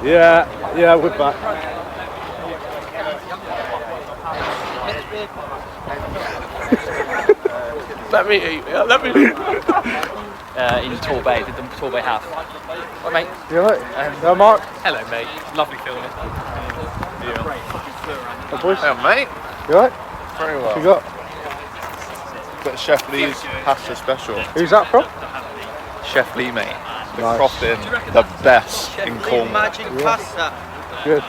Yeah, we're back. Let me in Torbay, did the Torbay half. What, mate? You alright? Hello, Mark. Hello, mate. Lovely filming. Hey, boys. Hey, mate. You alright? Very well. What you got? Bit of Chef Lee's pasta special. Who's that from? Chef Lee, mate. The Nice. crossing, the best in Cornwall. Magic pasta. Good.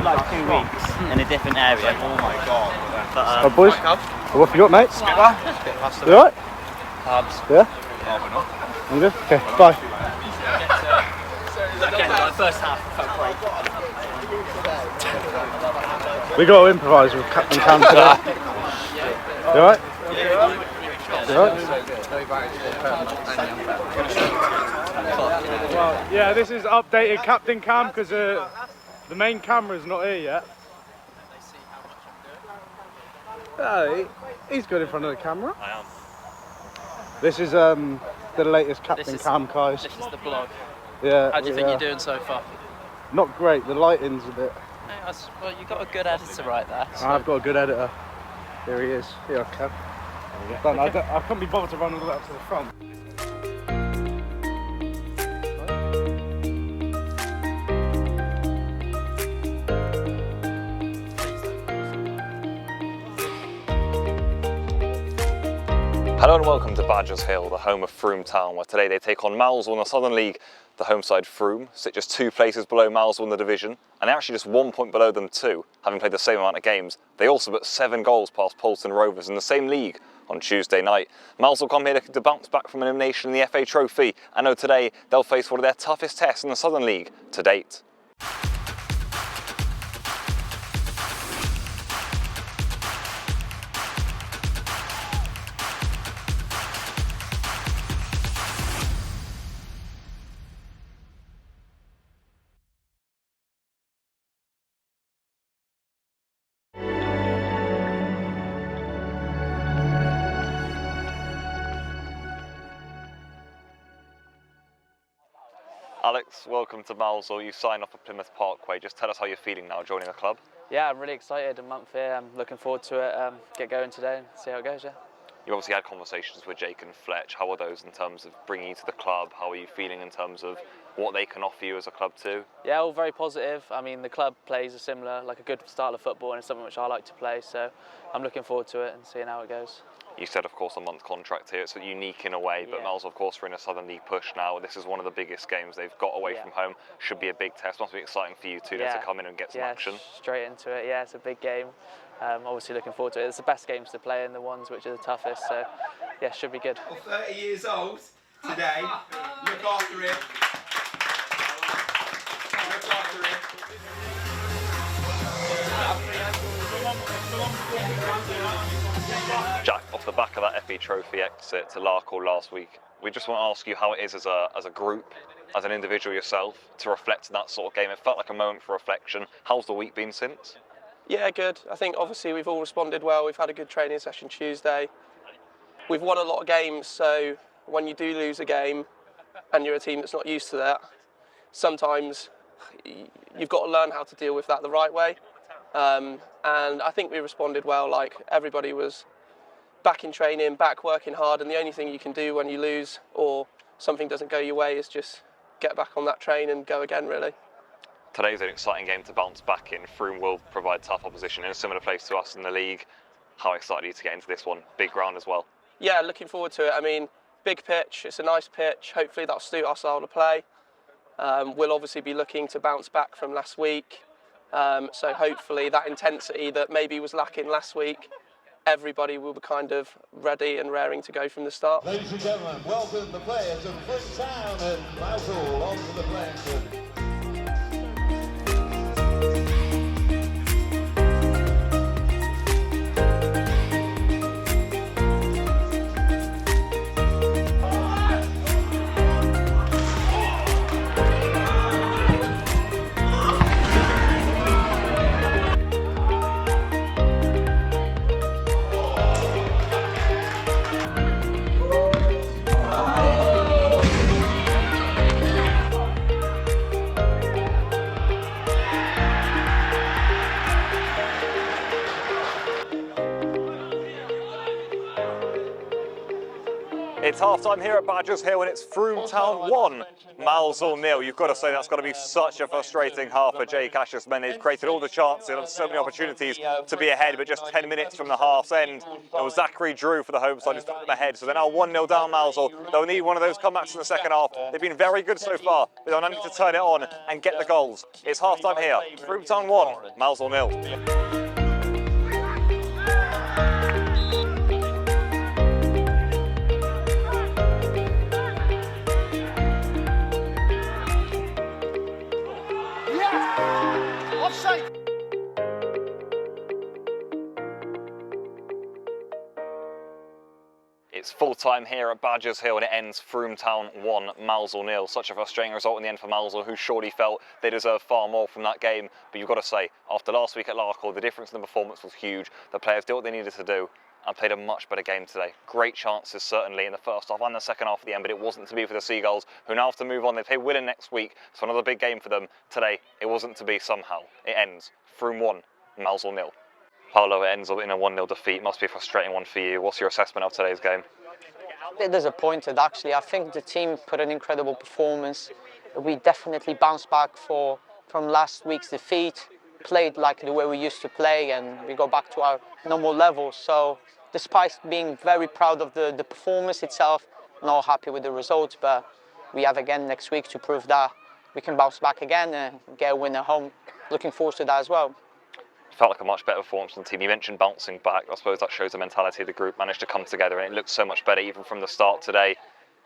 Like 2 weeks in a different area. Oh my god. Oh, boys. What have you got, mate? Pasta. You alright? Pubs. Yeah? Oh, we're not. You good? Okay, bye. Again, like first half felt great. We got to improvise with Captain Cam today. You alright? You alright? Well, yeah, this is updated Captain Cam because the main camera's not here yet. Oh, he's good in front of the camera. I am. This is the latest Captain Cam, guys. This is the blog. Yeah. How do you think you're doing so far? Not great. The lighting's a bit. Well, you've got a good editor right there. So. I've got a good editor. Here he is. Here I come. I can't be bothered to run all the way up to the front. Hello and welcome to Badgers Hill, the home of Frome Town, where today they take on Mousehole in the Southern League. The home side Frome sit just 2 places below Mousehole in the division, and they're actually just 1 point below them too, having played the same amount of games. They also put 7 goals past Poleston Rovers in the same league on Tuesday night. Mousehole come here looking to bounce back from elimination in the FA Trophy, and know today they'll face one of their toughest tests in the Southern League to date. Alex, welcome to Mousehole. You signed off at Plymouth Parkway. Just tell us how you're feeling now joining the club. Yeah, I'm really excited. A month here. I'm looking forward to it. Get going today and see how it goes. Yeah. You obviously had conversations with Jake and Fletch. How are those in terms of bringing you to the club? How are you feeling in terms of what they can offer you as a club too? Yeah, all very positive. I mean, the club plays a good style of football, and it's something which I like to play. So I'm looking forward to it and seeing how it goes. You said, of course, a month contract here. It's unique in a way, but Mousehole, of course, are in a Southern League push now. This is one of the biggest games they've got away from home. Should be a big test. Must be exciting for you too to come in and get some action. Straight into it. Yeah, it's a big game. Obviously looking forward to it. It's the best games to play and the ones which are the toughest. So, yeah, should be good. 30 years old today. Look after him. Look after him. Jack, off the back of that FA Trophy exit to Larkhall last week, we just want to ask you how it is as a group, as an individual yourself, to reflect on that sort of game. It felt like a moment for reflection. How's the week been since? Yeah, good. I think obviously we've all responded well. We've had a good training session Tuesday. We've won a lot of games, so when you do lose a game and you're a team that's not used to that, sometimes you've got to learn how to deal with that the right way. And I think we responded well. Like, everybody was back in training, back working hard, and the only thing you can do when you lose or something doesn't go your way is just get back on that train and go again, really. Today's an exciting game to bounce back in. Frome will provide tough opposition in a similar place to us in the league. How excited are you to get into this one? Big ground as well. Yeah, looking forward to it. I mean, big pitch, it's a nice pitch. Hopefully that'll suit our style of play. We'll obviously be looking to bounce back from last week. So hopefully that intensity that maybe was lacking last week, everybody will be kind of ready and raring to go from the start. Ladies and gentlemen, welcome the players of Frome Town and Mousehole onto the playing field. It's half-time here at Badgers Hill and it's Frome Town 1, Mousehole 0. You've got to say that's got to be such a frustrating half for Jay Cash's men. They've created all the chances and so many opportunities to be ahead, but just 10 minutes from the half's end, it was Zachary Drew for the home side who's put them ahead. So they're now 1-0 down Mousehole. They'll need one of those comebacks in the second half. They've been very good so far, but they'll now need to turn it on and get the goals. It's half-time here, Frome Town 1, Mousehole 0. It's full time here at Badgers Hill and it ends Frome Town 1, Mousehole 0. Such a frustrating result in the end for Mousehole, who surely felt they deserved far more from that game. But you've got to say, after last week at Larkhall, the difference in the performance was huge. The players did what they needed to do and played a much better game today. Great chances certainly in the first half and the second half at the end, but it wasn't to be for the Seagulls, who now have to move on. They play Willen next week, so another big game for them. Today, it wasn't to be somehow. It ends Frome 1, Mousehole 0. Paolo, it ends up in a 1-0 defeat. Must be a frustrating one for you. What's your assessment of today's game? A bit disappointed actually. I think the team put an incredible performance. We definitely bounced back from last week's defeat, played like the way we used to play, and we go back to our normal level. So despite being very proud of the performance itself, not happy with the results, but we have again next week to prove that we can bounce back again and get a win at home. Looking forward to that as well. Felt like a much better performance from the team. You mentioned bouncing back. I suppose that shows the mentality of the group managed to come together and it looked so much better even from the start today.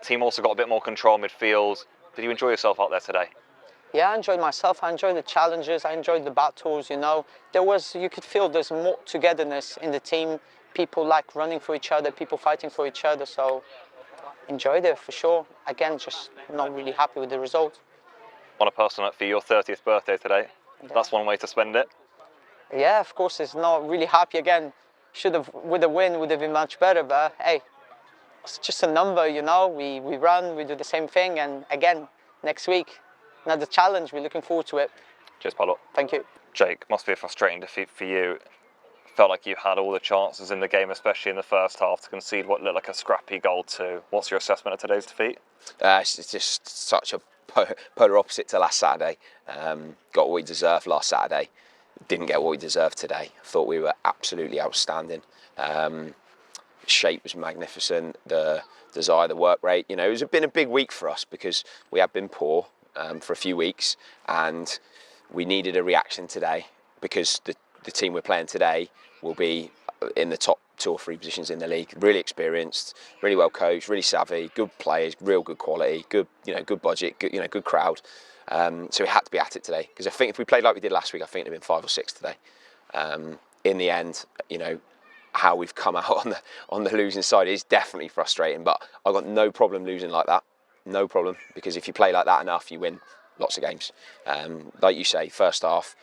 Team also got a bit more control midfield. Did you enjoy yourself out there today? Yeah, I enjoyed myself. I enjoyed the challenges. I enjoyed the battles, you know. You could feel there's more togetherness in the team. People like running for each other, people fighting for each other. So enjoyed it for sure. Again, just not really happy with the result. On a personal note, for your 30th birthday today, that's one way to spend it. Yeah, of course, it's not really happy again. With a win, would have been much better, but hey, it's just a number, you know. We run, we do the same thing, and again, next week, another challenge. We're looking forward to it. Cheers, Paolo. Thank you. Jake, must be a frustrating defeat for you. Felt like you had all the chances in the game, especially in the first half, to concede what looked like a scrappy goal too. What's your assessment of today's defeat? It's just such a polar opposite to last Saturday. Got what we deserved last Saturday. Didn't get what we deserved today. I thought we were absolutely outstanding. Shape was magnificent. The desire, the work rate. You know, it's been a big week for us because we have been poor for a few weeks, and we needed a reaction today because the team we're playing today will be in the top 2 or 3 positions in the league. Really experienced, really well coached, really savvy, good players, real good quality, good budget, good crowd. So we had to be at it today because I think if we played like we did last week, I think it'd have been 5 or 6 today. In the end, you know, how we've come out on the losing side is definitely frustrating. But I've got no problem losing like that, no problem, because if you play like that enough, you win lots of games. Like you say, first half,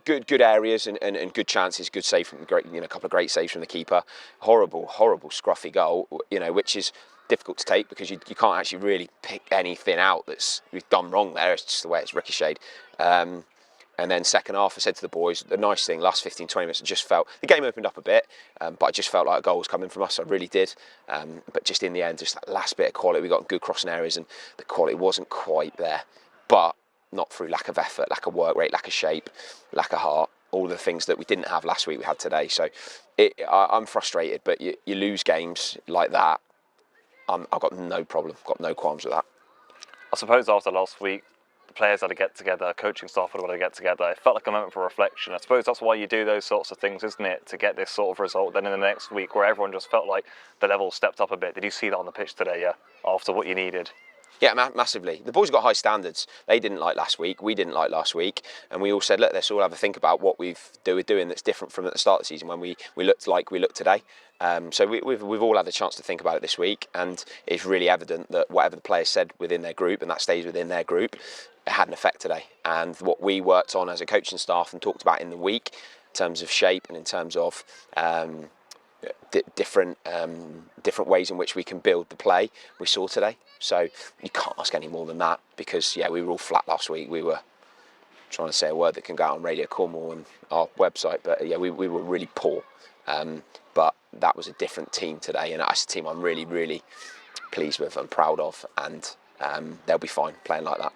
good areas and good chances, good save from a couple of great saves from the keeper. Horrible scruffy goal, you know, which is difficult to take because you can't actually really pick anything out that's we've done wrong there. It's just the way it's ricocheted. And then second half, I said to the boys, the nice thing, last 15-20 minutes, I just felt the game opened up a bit, but I just felt like a goal was coming from us. I really did. But just in the end, just that last bit of quality, we got good crossing areas and the quality wasn't quite there. But not through lack of effort, lack of work rate, lack of shape, lack of heart, all the things that we didn't have last week we had today. So I'm frustrated, but you lose games like that, I've got no problem, got no qualms with that. I suppose after last week, the players had to get together, coaching staff had to get together. It felt like a moment for reflection. I suppose that's why you do those sorts of things, isn't it? To get this sort of result. Then in the next week, where everyone just felt like the level stepped up a bit. Did you see that on the pitch today, yeah? After what you needed? Yeah, massively. The boys got high standards. They didn't like last week. We didn't like last week. And we all said, look, let's all have a think about what we're doing that's different from at the start of the season when we looked like we looked today. So we've all had a chance to think about it this week. And it's really evident that whatever the players said within their group, and that stays within their group, it had an effect today. And what we worked on as a coaching staff and talked about in the week, in terms of shape and in terms of different ways in which we can build the play, we saw today. So you can't ask any more than that because, yeah, we were all flat last week. We were trying to say a word that can go out on Radio Cornwall and our website, but yeah, we were really poor. But that was a different team today, and that's a team I'm really, really pleased with and proud of, and they'll be fine playing like that.